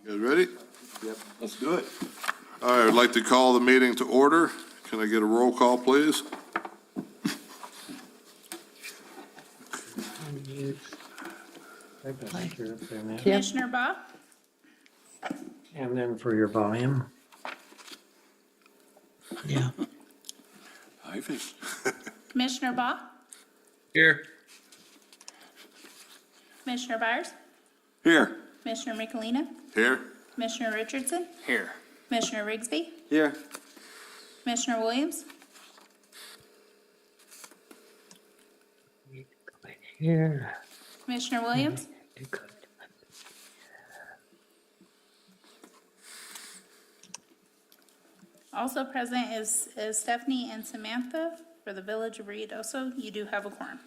You guys ready? Yep, let's do it. All right, I'd like to call the meeting to order. Can I get a roll call, please? Commissioner Baugh, And then for your volume. yeah. Ivy. Commissioner Baugh, Here. Commissioner Byers, Here. Commissioner Michelina, Here? Commissioner Richardson, Here. Commissioner Rigsby, Here. Commissioner Williams, Here. Commissioner Williams, also present is Stephanie and Samantha for the Village of Ruidoso. You do have a quorum.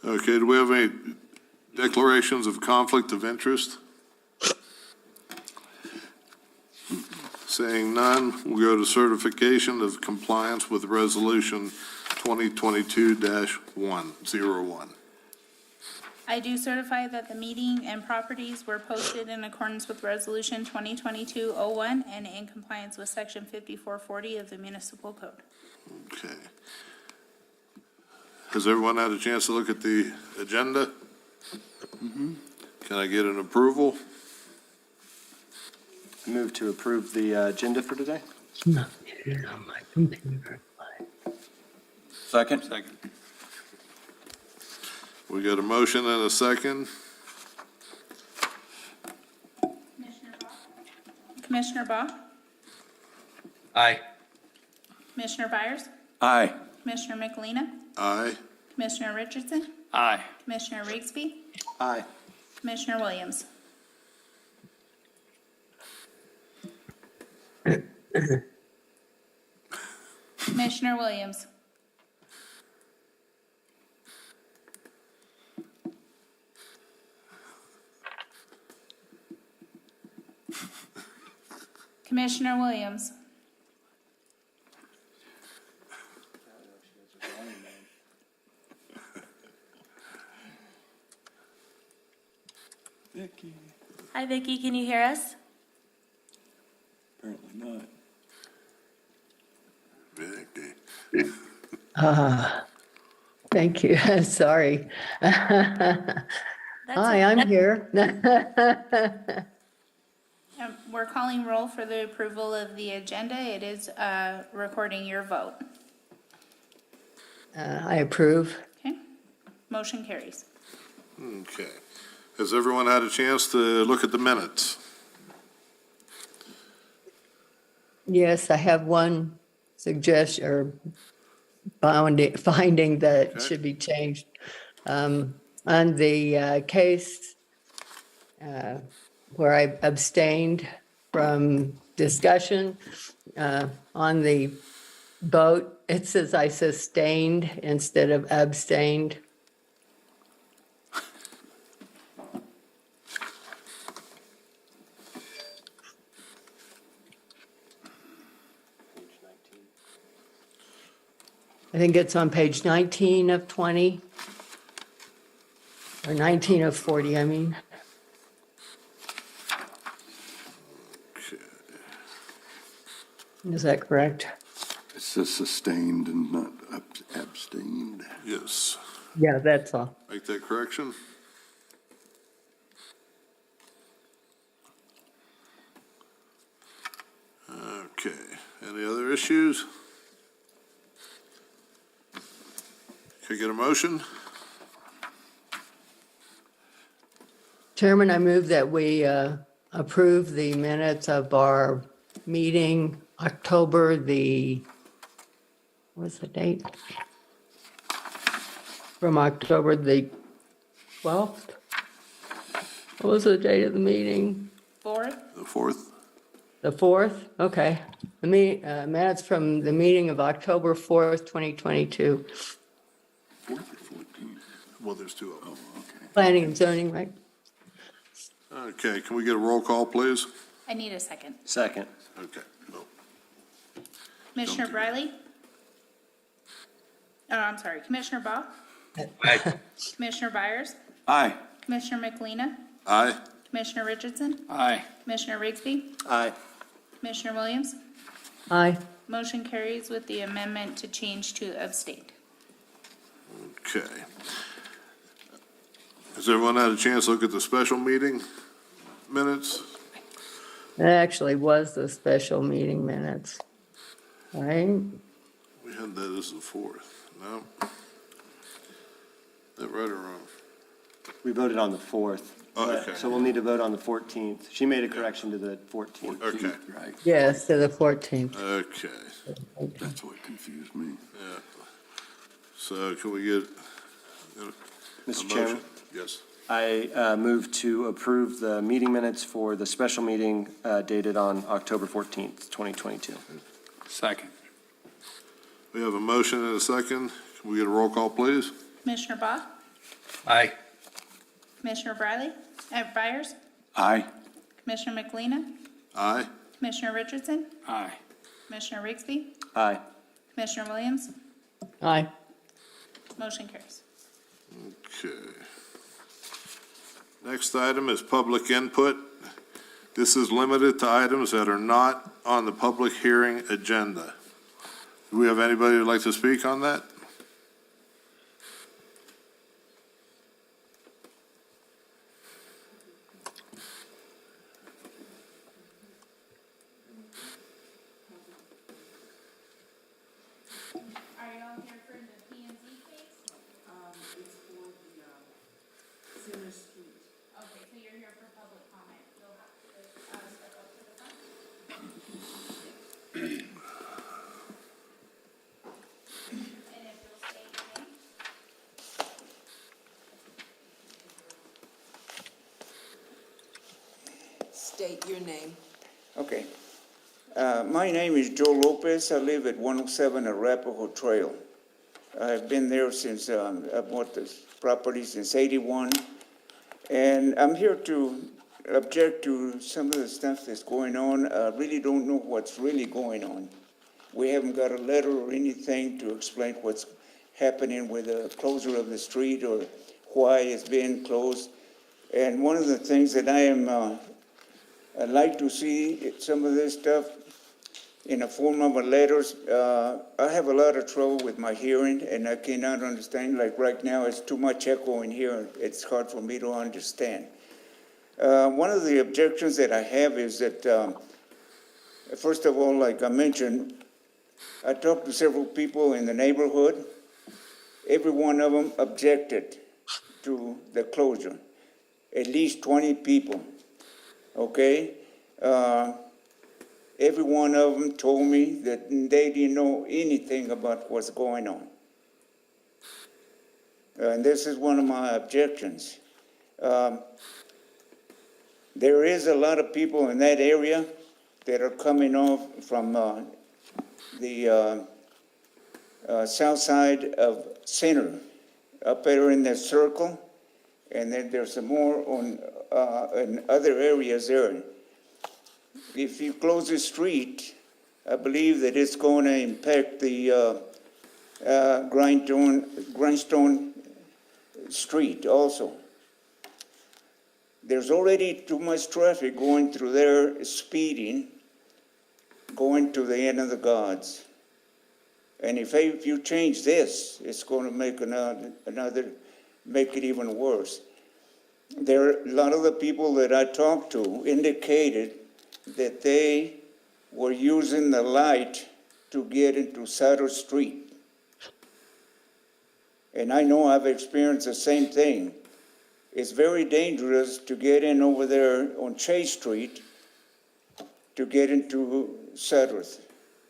Okay, do we have any declarations of conflict of interest? Saying none, we'll go to certification of compliance with Resolution 2022-101. I do certify that the meeting and properties were posted in accordance with Resolution 2022-01 and in compliance with Section 5440 of the Municipal Code. Okay. Has everyone had a chance to look at the agenda? Can I get an approval? Move to approve the agenda for today? It's not here on my computer. Second. Second. We got a motion and a second. Commissioner Baugh, Aye. Commissioner Byers, Aye. Commissioner Michelina, Aye. Commissioner Richardson, Aye. Commissioner Rigsby, Aye. Commissioner Williams. Commissioner Williams. Commissioner Williams. Vicky. Hi, Vicki. Can you hear us? Apparently not. Vicky. Thank you. Sorry. Hi, I'm here. We're calling roll for the approval of the agenda. It is recording your vote. I approve. Okay? Motion carries. Okay. Has everyone had a chance to look at the minutes? Yes, I have one suggestion or finding that Okay. should be changed. On the case where I abstained from discussion, on the vote, it says I sustained instead of abstained. I think it's on page 19 of 20, or 19 of 40, I mean. Okay. Is that correct? It says sustained and not abstained. Yes. Yeah, that's all. Make that correction. Okay. Any other issues? Can I get a motion? Chairman, I move that we approve the minutes of our meeting, October what's the date? From October the 12th? What was the date of the meeting? Fourth, The 4th? The 4th? Okay. The minutes from the meeting of October 4th, 2022. 4th or 14th? Well, there's two of them. Planning and zoning, right? Okay, can we get a roll call, please? I need a second. Second. Okay. No. Commissioner Briley? Oh, I'm sorry. Commissioner Baugh? Aye. Commissioner Byers? Aye. Commissioner Michelina? Aye. Commissioner Richardson? Aye. Commissioner Rigsby? Aye. Commissioner Williams? Aye. Motion carries with the amendment to change to abstained. Okay. Has everyone had a chance to look at the special meeting minutes? It actually was the special meeting minutes, right? We had that as the 4th. No? Is that right or wrong? We voted on the 4th. Oh, but- okay. So we'll need to vote on the 14th. She made a correction to the 14th. Okay, Right, Yes, to the 14th. okay. that's what confused me. So can we get a Mr. motion? Chairman, Yes. I move to approve the meeting minutes for the special meeting dated on October 14th, 2022. Second. We have a motion and a second. Can we get a roll call, please? Commissioner Bach? Aye. Commissioner Byers? Aye. Commissioner McElina? Aye. Commissioner Richardson? Aye. Commissioner Rigsby? Aye. Commissioner Williams? Aye. Motion carries. Okay. Next item is public input. This is limited to items that are not on the public hearing agenda. Do we have anybody who'd like to speak on that? Are you all here for the P and Z case? It's for the, Center Street. Okay, so you're here for public comment. You'll have to, step up to the front. And if you'll state your name. State your name. Okay. My name is Joe Lopez. I live at 107 Arapahoe Trail. I've been there since, I bought this property since '81. And I'm here to object to some of the stuff that's going on. I really don't know what's really going on. We haven't got a letter or anything to explain what's happening with the closure of the street or why it's being closed. And one of the things that I'd like to see some of this stuff in the form of a letters. I have a lot of trouble with my hearing, and I cannot understand. Like right now, it's too much echo in here. It's hard for me to understand. One of the objections that I have is that, first of all, like I mentioned, I talked to several people in the neighborhood. Every one of them objected to the closure. At least 20 people. Okay? Every one of them told me that they didn't know anything about what's going on. And this is one of my objections. There is a lot of people in that area that are coming off from the south side of Center, up there in that circle, and then there's some more on in other areas there. If you close the street, I believe that it's going to impact the Grindstone Street also. There's already too much traffic going through there, speeding, going to the end of the gods. And if you change this, it's going to make make it even worse. There are a lot of the people that I talked to indicated that they were using the light to get into Sutter Street. And I know I've experienced the same thing. It's very dangerous to get in over there on Chase Street to get into Sutterth.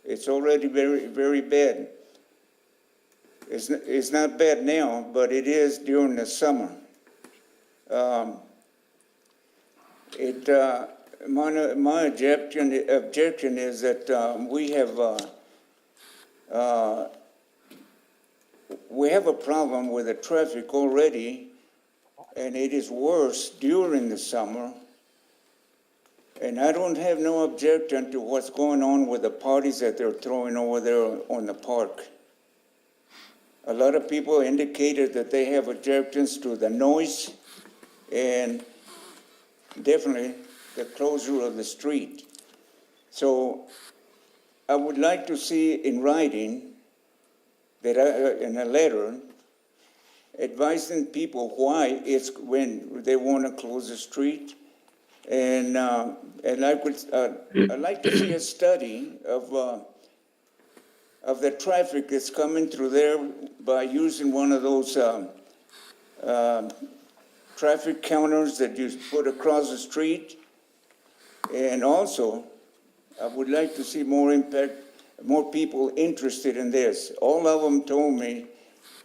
It's already very, very bad. It's not bad now, but it is during the summer. My objection is that we have a problem with the traffic already, and it is worse during the summer. And I don't have no objection to what's going on with the parties that they're throwing over there on the park. A lot of people indicated that they have objections to the noise, and definitely the closure of the street. So I would like to see in writing that in a letter advising people why it's when they want to close the street. And I'd like to see a study of the traffic that's coming through there by using one of those traffic counters that you put across the street. And also, I would like to see more people interested in this. All of them told me,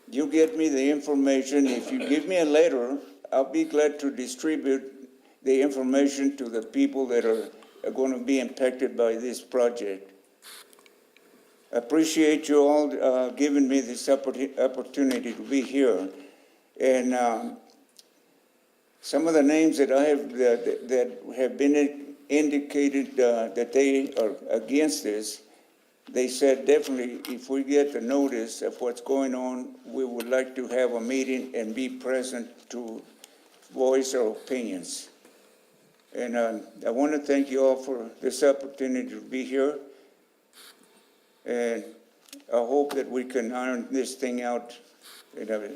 you get me the information. If you give me a letter, I'll be glad to distribute the information to the people that are going to be impacted by this project. I appreciate you all giving me this opportunity to be here. And some of the names that I have that have been indicated that they are against this, they said definitely if we get the notice of what's going on, we would like to have a meeting and be present to voice our opinions. And I want to thank you all for this opportunity to be here. And I hope that we can iron this thing out in a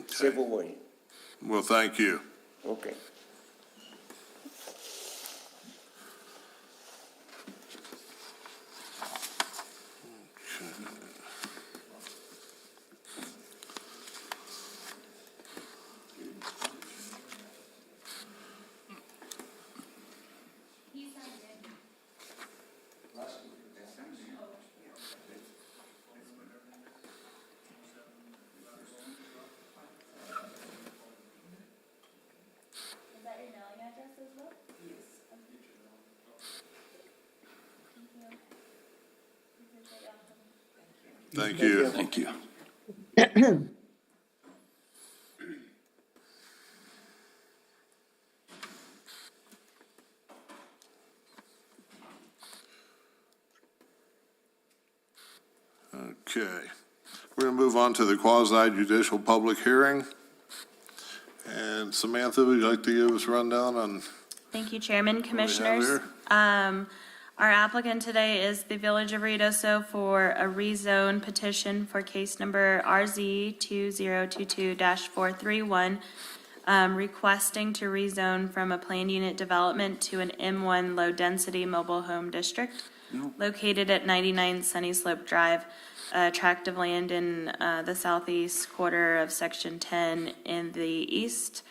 civil way. Well, thank you. Okay. Is that your mailing address as well? Yes. Thank you. Thank you. Okay. We're going to move on to the quasi-judicial public hearing. And Samantha, would you like to give us a rundown on Thank you, Chairman, what we have Commissioners. here? Our applicant today is the Village of Ruidoso for a rezone petition for case number RZ 2022-431, requesting to rezone from a planned unit development to an M1 low-density mobile home district located at 99 Sunny Slope Drive, a tract of land in the southeast quarter of Section 10 in the east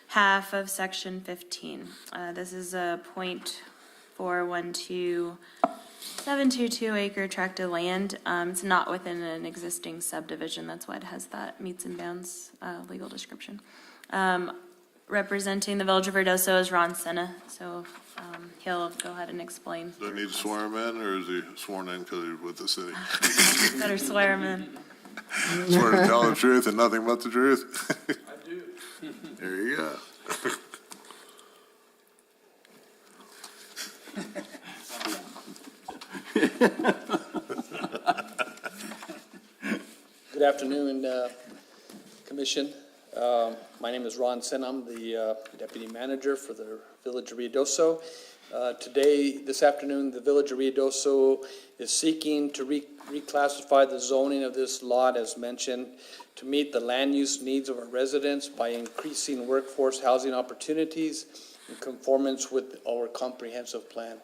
half of Section 15. This is a 0.412722 acre tract of land. It's not within an existing subdivision. That's why it has that meets and bounds legal description. Representing the Village of Ruidoso is Ron Senna, so he'll go ahead and explain. Do I need to swear him in, or is he sworn in because he's with the city? Better swear him in. Swear to tell the truth and nothing but the truth? I do. There you go. Good afternoon, Commission. My name is Ron Sen. I'm the Deputy Manager for the Village of Ruidoso. This afternoon, the Village of Ruidoso is seeking to reclassify the zoning of this lot, as mentioned, to meet the land use needs of our residents by increasing workforce housing opportunities in conformance with our comprehensive plan.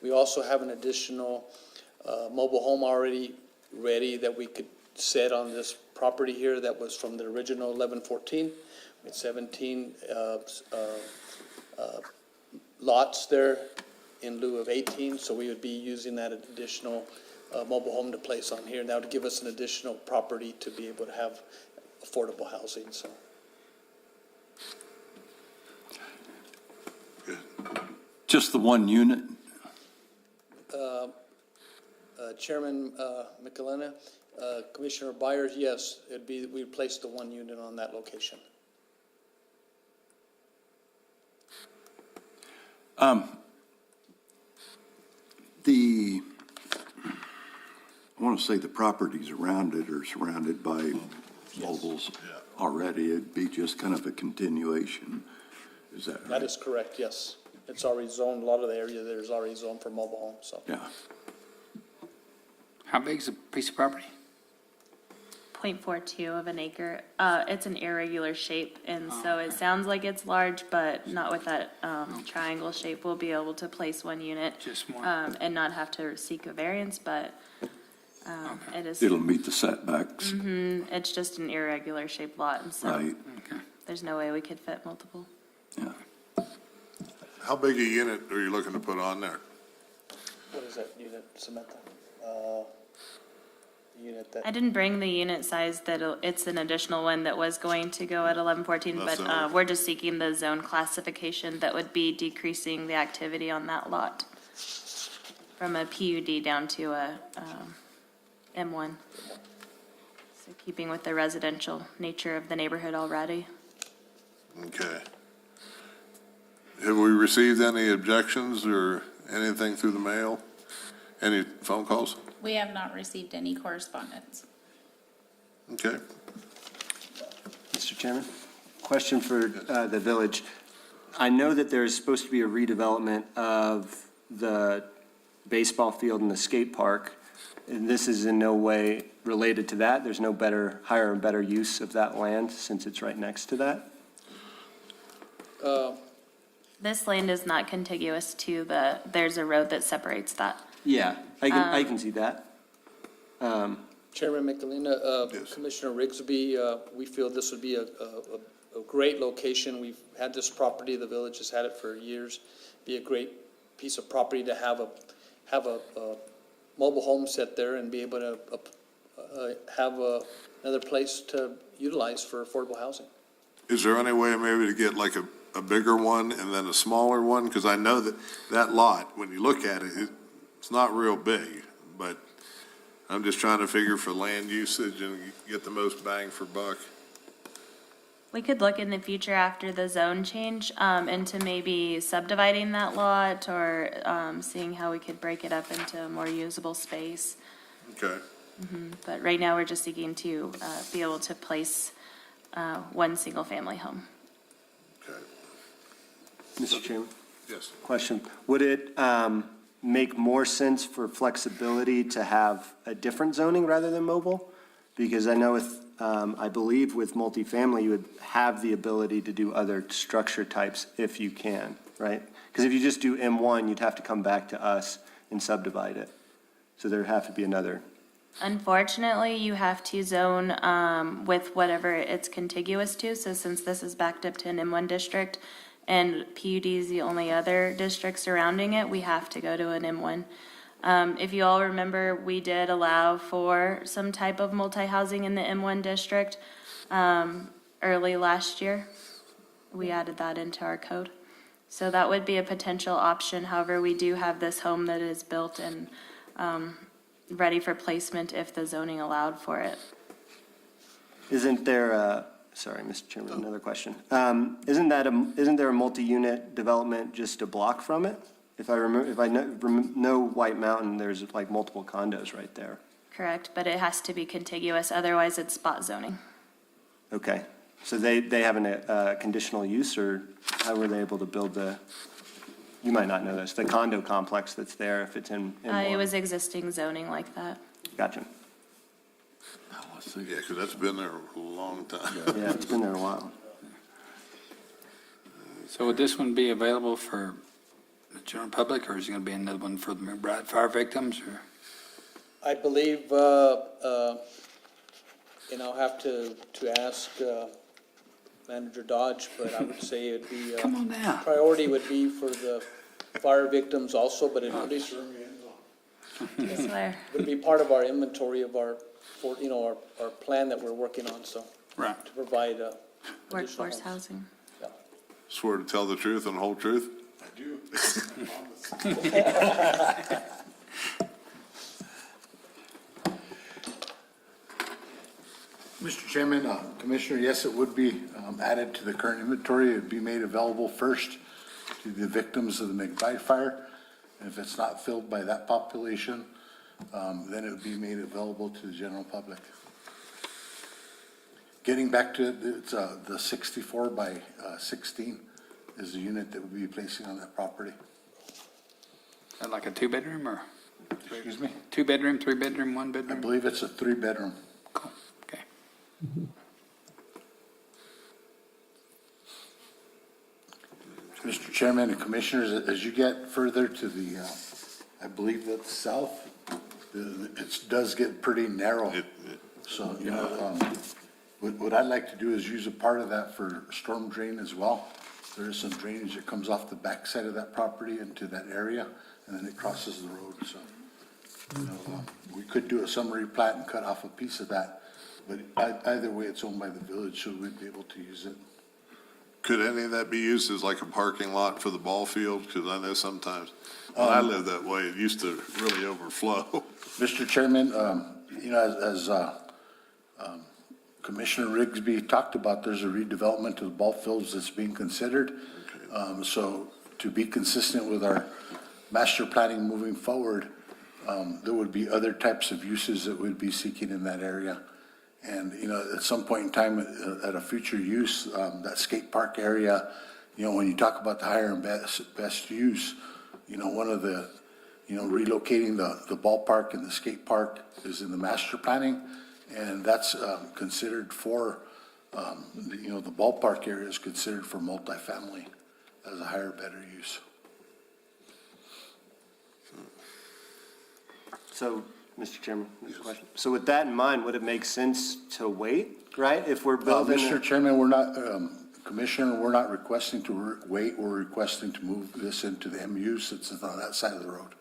We also have an additional mobile home already ready that we could set on this property here that was from the original 1114 with 17 lots there in lieu of 18. So we would be using that additional mobile home to place on here. And that would give us an additional property to be able to have affordable housing. So. Just the one unit? Chairman McElhenney, Commissioner Byers, yes, we placed the one unit on that location. I want to say the properties around it are surrounded by mobiles already. It'd be just kind of a continuation. Is that That right? is correct, yes. It's already zoned, a lot of the area there is already zoned for mobile homes, so. Yeah. How big is a piece of property? 0.42 of an acre. It's an irregular shape, and so it sounds like it's large, but not with that triangle shape. We'll be able to place one unit Just one? and not have to seek a variance, but it is, It'll meet the setbacks, it's just an irregular shaped lot, and so right? Okay. there's no way we could fit multiple. Yeah. How big a unit are you looking to put on there? What is that unit, Samantha? The unit that. I didn't bring the unit size it's an additional one that was going to go at 1114, That's but all. we're just seeking the zone classification that would be decreasing the activity on that lot from a PUD down to a M1. So keeping with the residential nature of the neighborhood already. Okay. Have we received any objections or anything through the mail? Any phone calls? We have not received any correspondence. Okay. Mr. Chairman, question for the village. I know that there's supposed to be a redevelopment of the baseball field and the skate park, and this is in no way related to that. There's no higher and better use of that land since it's right next to that? This land is not contiguous to there's a road that separates that. Yeah, I can see that. Chairman McElina, Yes. Commissioner Rigsby, we feel this would be a great location. We've had this property, the village has had it for years. Be a great piece of property to have a mobile home set there and be able to have another place to utilize for affordable housing. Is there any way maybe to get like a bigger one and then a smaller one? Because I know that lot, when you look at it, it's not real big, but I'm just trying to figure for land usage and get the most bang for buck. We could look in the future after the zone change into maybe subdividing that lot or seeing how we could break it up into a more usable space. Okay. But right now, we're just seeking to be able to place one single-family home. Okay. Mr. Chairman, Yes. question. Would it make more sense for flexibility to have a different zoning rather than mobile? Because I know I believe with multifamily, you would have the ability to do other structure types if you can, right? Because if you just do M1, you'd have to come back to us and subdivide it. So there'd have to be another. Unfortunately, you have to zone with whatever it's contiguous to. So since this is backed up to an M1 district and PUD is the only other district surrounding it, we have to go to an M1. If you all remember, we did allow for some type of multi-housing in the M1 district early last year. We added that into our code. So that would be a potential option. However, we do have this home that is built and ready for placement if the zoning allowed for it. Isn't there sorry, Mr. Chairman, another question. Isn't there a multi-unit development just a block from it? If I know White Mountain, there's like multiple condos right there. Correct, but it has to be contiguous, otherwise it's spot zoning. Okay, so they have a conditional use, or how were they able to build you might not know this, the condo complex that's there if it's in It one? was existing zoning like that. Gotcha. Yeah, because that's been there a long time. Yeah, it's been there a while. So would this one be available for the general public, or is it going to be another one for the McBride fire victims, or? I believe, and I'll have to ask Manager Dodge, but I would say it'd be, Come on now. priority would be for the fire victims also, but it would I swear. be part of our inventory of our plan that we're working on, so, Right. to provide additional Workforce homes. housing. Swear to tell the truth and whole truth? I do. Mr. Chairman, Commissioner, yes, it would be added to the current inventory. It would be made available first to the victims of the McBride fire. And if it's not filled by that population, then it would be made available to the general public. Getting back to it, it's the 64 by 16 is the unit that we'll be placing on that property. Like a two-bedroom or Excuse me? two-bedroom, three-bedroom, I one-bedroom? believe it's a 3-bedroom. Cool. Okay. Mr. Chairman and Commissioners, as you get further to the, I believe that's south, it does get pretty narrow. So, you know, what I'd like to do is use a part of that for storm drain as well. There is some drainage that comes off the backside of that property into that area, and then it crosses the road, so. You know, we could do a summary plat and cut off a piece of that, but either way, it's owned by the village, so we'd be able to use it. Could any of that be used as like a parking lot for the ball field? Because I know sometimes, when I lived that way, it used to really overflow. Mr. Chairman, you know, as Commissioner Rigsby talked about, there's a redevelopment of the ball fields that's being considered. So to be consistent with our master planning moving forward, there would be other types of uses that we'd be seeking in that area. And, you know, at some point in time, at a future use, that skate park area, you know, when you talk about the higher and best use, you know, one of the, you know, relocating the ballpark and the skate park is in the master planning. And that's considered for, you know, the ballpark area is considered for multifamily as a higher, better use. So, Mr. Chairman, next question. So with that in mind, would it make sense to wait, right? If we're building. Mr. Chairman, we're not, Commissioner, we're not requesting to wait, we're requesting to move this into the MU since it's on that side of the road.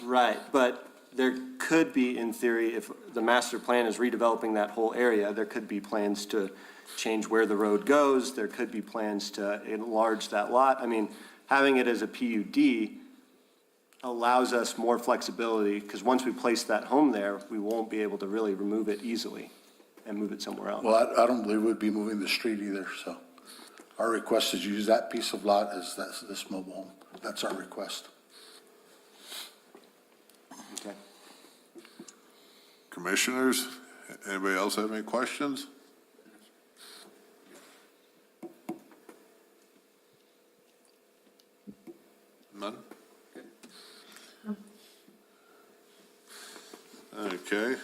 Right, but there could be, in theory, if the master plan is redeveloping that whole area, there could be plans to change where the road goes. There could be plans to enlarge that lot. I mean, having it as a PUD allows us more flexibility, because once we place that home there, we won't be able to really remove it easily and move it somewhere else. Well, I don't believe we'd be moving the street either, so our request is use that piece of lot as this mobile home. That's our request. Okay. Commissioners, anybody else have any questions? None? Okay.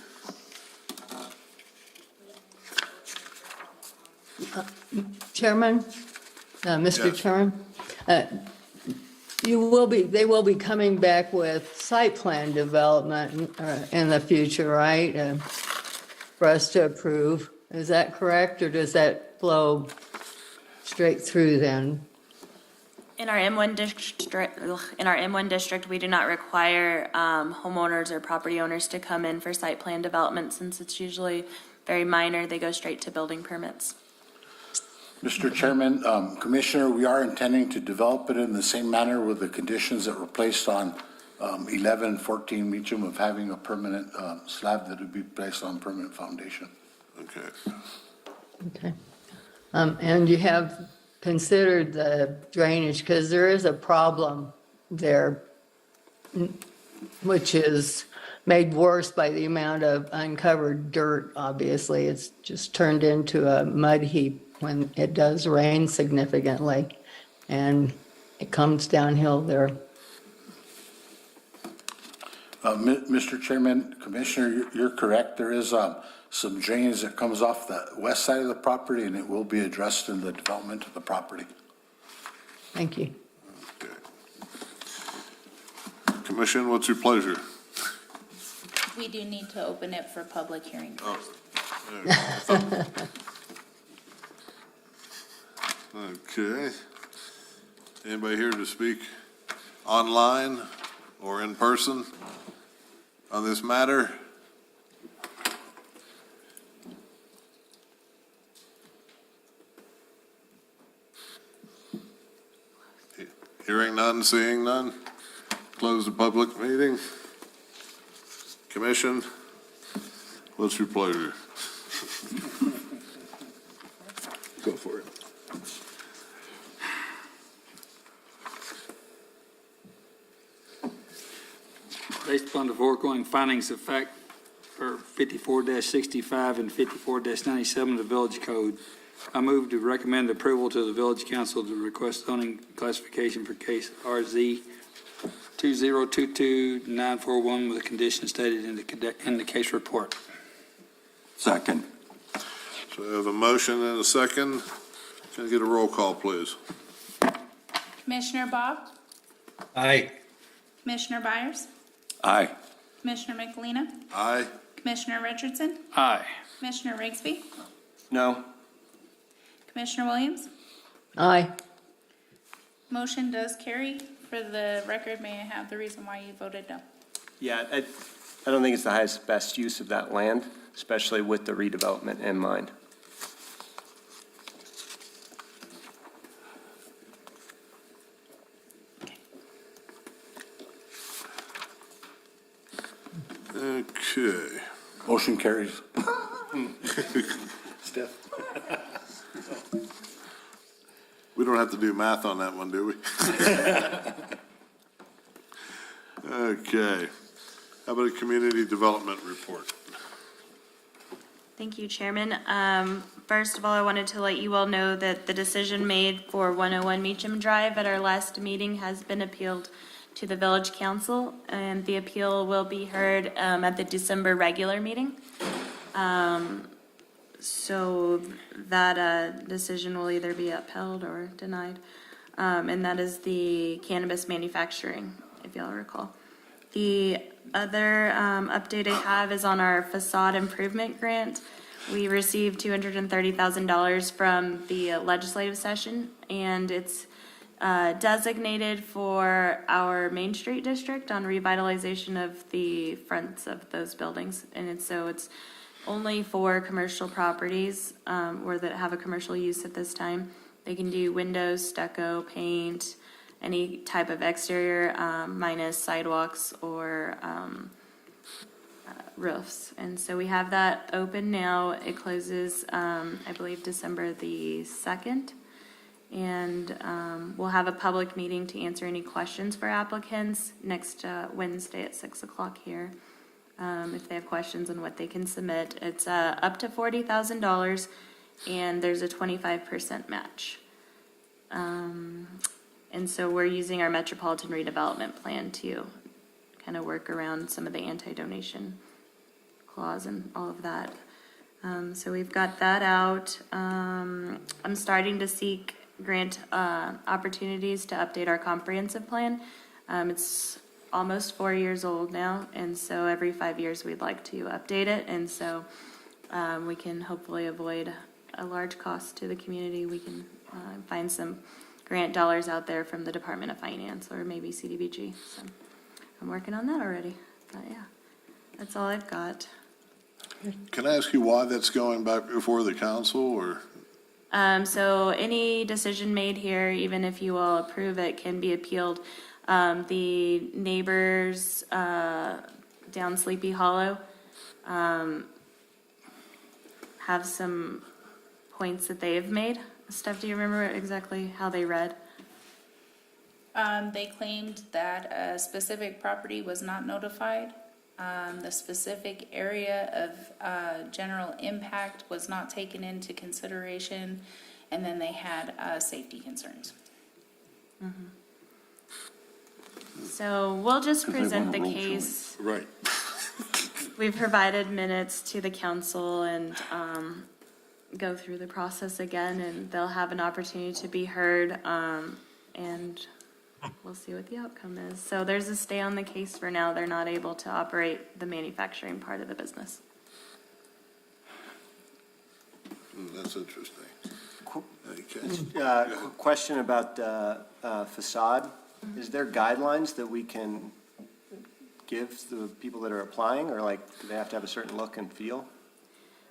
Chairman, Mr. Yes. Chairman, they will be coming back with site plan development in the future, right? For us to approve. Is that correct, or does that flow straight through then? In our M1 district, we do not require homeowners or property owners to come in for site plan development, since it's usually very minor. They go straight to building permits. Mr. Chairman, Commissioner, we are intending to develop it in the same manner with the conditions that were placed on 1114 Meacham of having a permanent slab that would be placed on permanent foundation. Okay. Okay. And you have considered the drainage, because there is a problem there, which is made worse by the amount of uncovered dirt, obviously. It's just turned into a mud heap when it does rain significantly, and it comes downhill there. Mr. Chairman, Commissioner, you're correct. There is some drainage that comes off the west side of the property, and it will be addressed in the development of the property. Thank you. Okay. Commission, what's your pleasure? We do need to open it for public hearing first. Okay. Anybody here to speak online or in person on this matter? Hearing none, seeing none. Close the public meeting. Commission, what's your pleasure? Go for it. Based upon the foregoing findings of fact for 54-65 and 54-97 of the Village Code, I move to recommend approval to the village council to request zoning classification for case RZ 2022941 with the conditions stated in the case report. Second. So I have a motion and a second. Can I get a roll call, please? Commissioner Bob? Aye. Commissioner Byers? Aye. Commissioner Michelina? Aye. Commissioner Richardson? Aye. Commissioner Rigsby? No? Commissioner Williams? Aye. Motion does carry. For the record, may I have the reason why you voted no? Yeah, I don't think it's the highest, best use of that land, especially with the redevelopment in mind. Okay. Motion carries. Steph? We don't have to do math on that one, do we? Okay. How about a community development report? Thank you, Chairman. First of all, I wanted to let you all know that the decision made for 101 Meacham Drive at our last meeting has been appealed to the Village Council, and the appeal will be heard at the December regular meeting. So that decision will either be upheld or denied. And that is the cannabis manufacturing, if y'all recall. The other update I have is on our facade improvement grant. We received $230,000 from the legislative session, and it's designated for our Main Street district on revitalization of the fronts of those buildings. And it's only for commercial properties or that have a commercial use at this time. They can do windows, stucco, paint, any type of exterior minus sidewalks or roofs. And so we have that open now. It closes, I believe, December the 2nd. And we'll have a public meeting to answer any questions for applicants next Wednesday at 6 o'clock here. If they have questions on what they can submit. It's up to $40,000 and there's a 25% match. And so we're using our Metropolitan Redevelopment Plan to kind of work around some of the anti-donation clause and all of that. So we've got that out. I'm starting to seek grant opportunities to update our comprehensive plan. It's almost 4 years old now, and so every 5 years we'd like to update it, and so we can hopefully avoid a large cost to the community. We can find some grant dollars out there from the Department of Finance or maybe CDBG. So I'm working on that already, but yeah, that's all I've got. Can I ask you why that's going back before the council, or? So any decision made here, even if you all approve it, can be appealed. The neighbors down Sleepy Hollow have some points that they have made. Steph, do you remember exactly how they read? They claimed that a specific property was not notified. The specific area of general impact was not taken into consideration, and then they had safety concerns. Mm-hmm. So we'll just present the case. Right. We've provided minutes to the council and go through the process again, and they'll have an opportunity to be heard, and we'll see what the outcome is. So there's a stay on the case for now. They're not able to operate the manufacturing part of the business. That's interesting. Okay. Question about facade. Is there guidelines that we can give the people that are applying, or like, do they have to have a certain look and feel?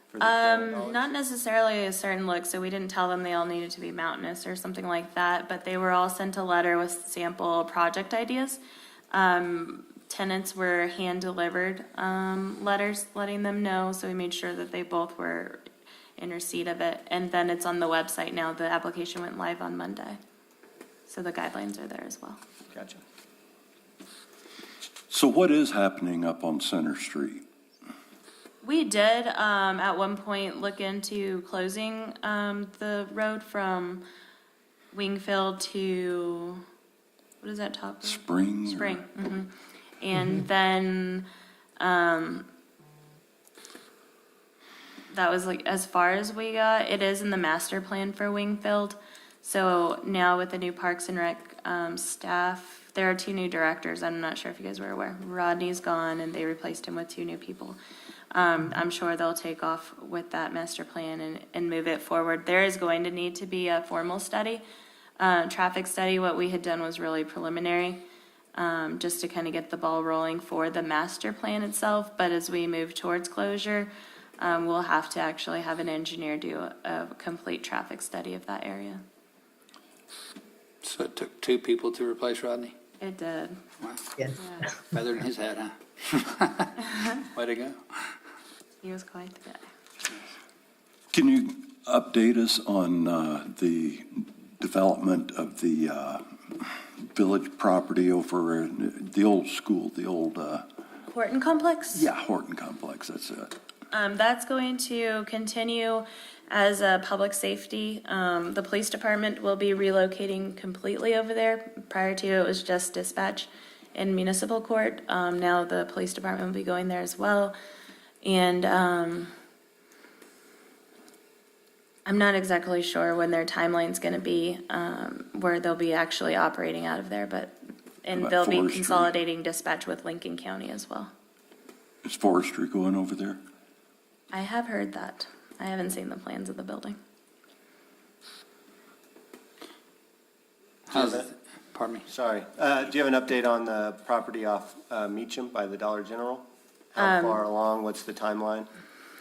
For the $12? Not necessarily a certain look, so we didn't tell them they all needed to be mountainous or something like that, but they were all sent a letter with sample project ideas. Tenants were hand-delivered letters letting them know, so we made sure that they both were in receipt of it. And then it's on the website now. The application went live on Monday. So the guidelines are there as well. Gotcha. So what is happening up on Center Street? We did, at one point, look into closing, the road from Wingfield to, what is that top road? Spring. or- Spring. Mhm. And then, that was like as far as we got. It is in the master plan for Wingfield. So now with the new Parks and Rec, staff, there are 2 new directors. I'm not sure if you guys were aware. Rodney's gone and they replaced him with 2 new people. I'm sure they'll take off with that master plan and move it forward. There is going to need to be a formal study, traffic study. What we had done was really preliminary, just to kind of get the ball rolling for the master plan itself. But as we move towards closure, we'll have to actually have an engineer do a complete traffic study of that area. So it took 2 people to replace Rodney? It did. Wow. Yes. Yeah, Feather in his hat, huh? Way to go. he was quite the guy. Can you update us on the development of the village property over in the old school, the old, Horton Complex? Horton Complex, that's it. That's going to continue as a public safety. The police department will be relocating completely over there. Prior to it was just dispatch in municipal court. Now the police department will be going there as well. And I'm not exactly sure when their timeline's going to be, where they'll be actually operating out of there, and About they'll be Forestry? consolidating dispatch with Lincoln County as well. Is forestry going over there? I have heard that. I haven't seen the plans of the building. How's it? Pardon me? Sorry. Do you have an update on the property off Meacham by the Dollar General? How far along? What's the timeline?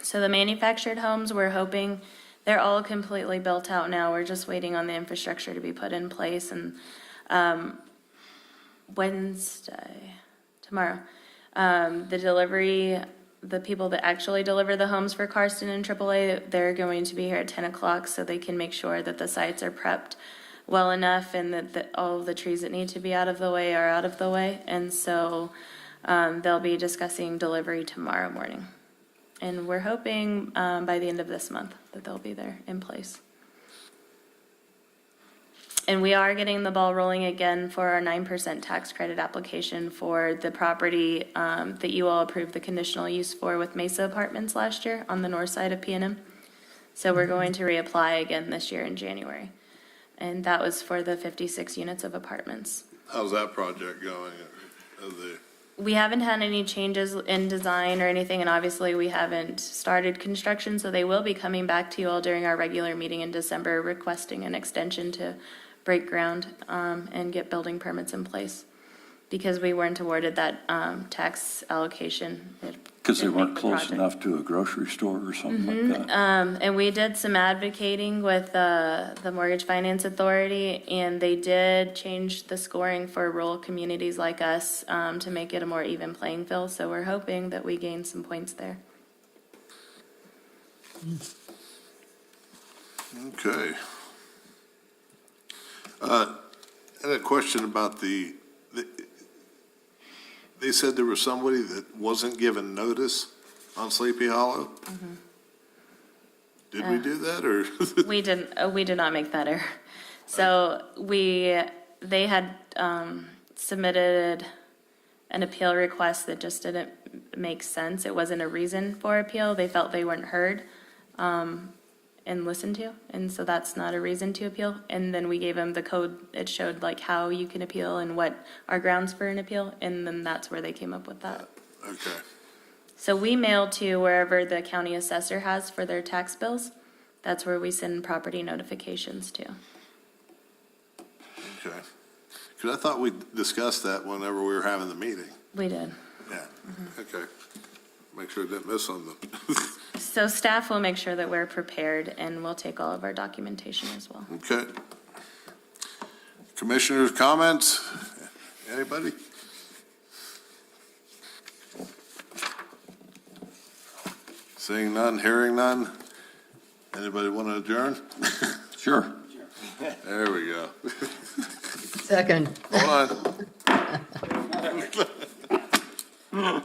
So the manufactured homes, we're hoping, they're all completely built out now. We're just waiting on the infrastructure to be put in place. And tomorrow, the delivery, the people that actually deliver the homes for Karsten and AAA, they're going to be here at 10 o'clock so they can make sure that the sites are prepped well enough and that all of the trees that need to be out of the way are out of the way. And so they'll be discussing delivery tomorrow morning. And we're hoping by the end of this month that they'll be there in place. And we are getting the ball rolling again for our 9% tax credit application for the property that you all approved the conditional use for with Mesa Apartments last year on the north side of P&M. So we're going to reapply again this year in January. And that was for the 56 units of apartments. How's that project going? We haven't had any changes in design or anything, and obviously we haven't started construction, so they will be coming back to you all during our regular meeting in December requesting an extension to break ground and get building permits in place, because we weren't awarded that tax allocation. Because they Didn't weren't make the close project. enough to a grocery store or something like that? And we did some advocating with the Mortgage Finance Authority, and they did change the scoring for rural communities like us to make it a more even playing field. So we're hoping that we gain some points there. Okay. I had a question about they said there was somebody that wasn't given notice on Sleepy Hollow? Did we do that, or? We did not make that error. So they had submitted an appeal request that just didn't make sense. It wasn't a reason for appeal. They felt they weren't heard and listened to, and so that's not a reason to appeal. And then we gave them the code. It showed like how you can appeal and what are grounds for an appeal, and then that's where they came up with that. Okay. So we mail to wherever the county assessor has for their tax bills. That's where we send property notifications to. Okay. Because I thought we discussed that whenever we were having the meeting. We did. Yeah. Okay. Make sure I didn't miss something. So staff will make sure that we're prepared, and we'll take all of our documentation as well. Okay. Commissioners' comments? Anybody? Seeing none, hearing none. Anybody want to adjourn? Sure. There we go. Second. Hold on.